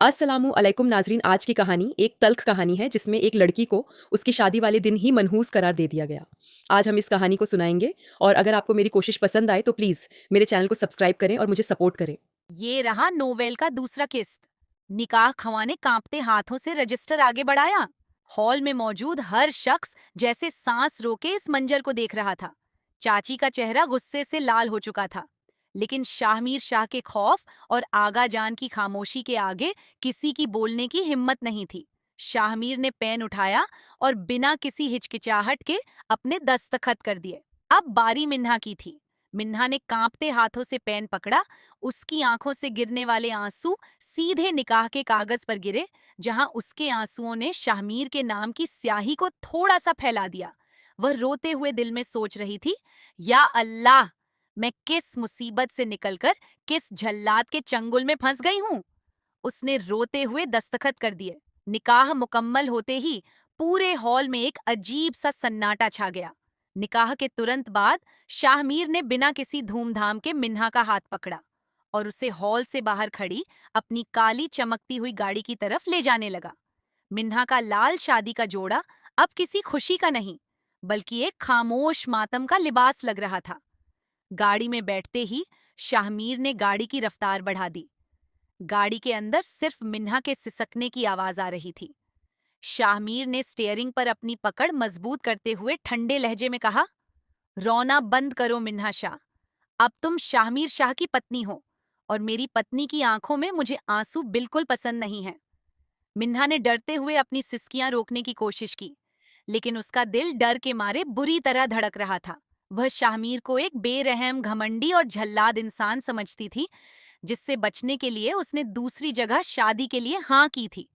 अस्सलामु अलैकुम नाजरीन। आज की कहानी एक तल्ख कहानी है जिसमें एक लड़की को उसकी शादी वाले दिन ही मनहूस करार दे दिया गया। आज हम इस कहानी को सुनाएंगे और अगर आपको मेरी कोशिश पसंद आए तो प्लीज़ मेरे चैनल को सब्सक्राइब करें और मुझे सपोर्ट करें। ये रहा नोवेल का दूसरा किस्त। निकाह खवा ने कांपते हाथों से रजिस्टर आगे बढ़ाया। हॉल में मौजूद हर शख्स जैसे सांस रोके इस मंजर को देख रहा था। चाची का चेहरा गुस्से से लाल हो चुका था, लेकिन शाहमीर शाह के खौफ और आगा जान की खामोशी के आगे किसी की बोलने की हिम्मत नहीं थी। शाहमीर ने पेन उठाया और बिना किसी हिचकिचाहट के अपने दस्तखत कर दिए। अब बारी मिन्हा की थी। मिन्हा ने कांपते हाथों से पेन पकड़ा। उसकी आंखों से गिरने वाले आंसू सीधे निकाह के कागज पर गिरे, जहां उसके आंसुओं ने शाहमीर के नाम की स्याही को थोड़ा सा फैला दिया। वह रोते हुए दिल में सोच रही थी, या अल्लाह, मैं किस मुसीबत से निकलकर किस झल्लाद के चंगुल में फंस गई हूँ। उसने रोते हुए दस्तखत कर दिए। निकाह मुकम्मल होते ही पूरे हॉल में एक अजीब सा सन्नाटा छा गया। निकाह के तुरंत बाद शाहमीर ने बिना किसी धूमधाम के मिन्हा का हाथ पकड़ा और उसे हॉल से बाहर खड़ी अपनी काली चमकती हुई गाड़ी की तरफ ले जाने लगा। मिन्हा का लाल शादी का जोड़ा अब किसी खुशी का नहीं, बल्कि एक खामोश मातम का लिबास लग रहा था। गाड़ी में बैठते ही शाहमीर ने गाड़ी की रफ्तार बढ़ा दी। गाड़ी के अंदर सिर्फ मिन्हा के सिसकने की आवाज आ रही थी। शाहमीर ने स्टीयरिंग पर अपनी पकड़ मजबूत करते हुए ठंडे लहजे में कहा, रोना बंद करो मिन्हा शाह। अब तुम शाहमीर शाह की पत्नी हो और मेरी पत्नी की आंखों में मुझे आंसू बिल्कुल पसंद नहीं है। मिन्हा ने डरते हुए अपनी सिसकियां रोकने की कोशिश की, लेकिन उसका दिल डर के मारे बुरी तरह धड़क रहा था। वह शाहमीर को एक बेरहम, घमंडी और झल्लाद इंसान समझती थी, जिससे बचने के लिए उसने दूसरी जगह शादी के लिए हाँ की थी।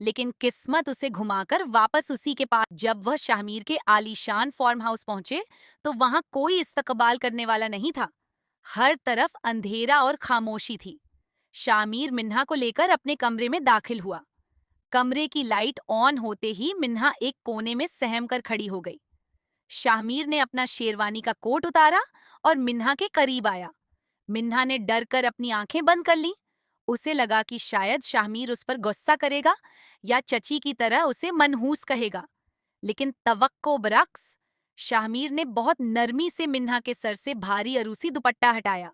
लेकिन किस्मत उसे घुमाकर वापस उसी के पास। जब वह शाहमीर के आलीशान फार्म हाउस पहुंचे, तो वहां कोई इस्तकबाल करने वाला नहीं था। हर तरफ अंधेरा और खामोशी थी। शामीर मिन्हा को लेकर अपने कमरे में दाखिल हुआ। कमरे की लाइट ऑन होते ही मिन्हा एक कोने में सहम कर खड़ी हो गई। शाहमीर ने अपना शेरवानी का कोट उतारा और मिन्हा के करीब आया। मिन्हा ने डर कर अपनी आंखें बंद कर लीं। उसे लगा कि शायद शाहमीर उस पर गुस्सा करेगा या चची की तरह उसे मनहूस कहेगा, लेकिन तवक्को बरक्स, शाहमीर ने बहुत नरमी से मिन्हा के सर से भारी अरूसी दुपट्टा हटाया।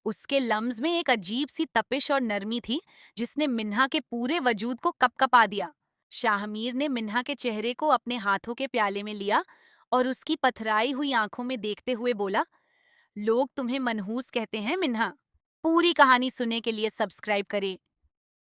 उसके लम्ज में एक अजीब सी तपिश और नरमी थी, जिसने मिन्हा के पूरे वजूद को कपकपा दिया। शाहमीर ने मिन्हा के चेहरे को अपने हाथों के प्याले में लिया और उसकी पथराई हुई आंखों में देखते हुए बोला, लोग तुम्हें मनहूस कहते हैं मिन्हा। पूरी कहानी सुनने के लिए सब्सक्राइब करें।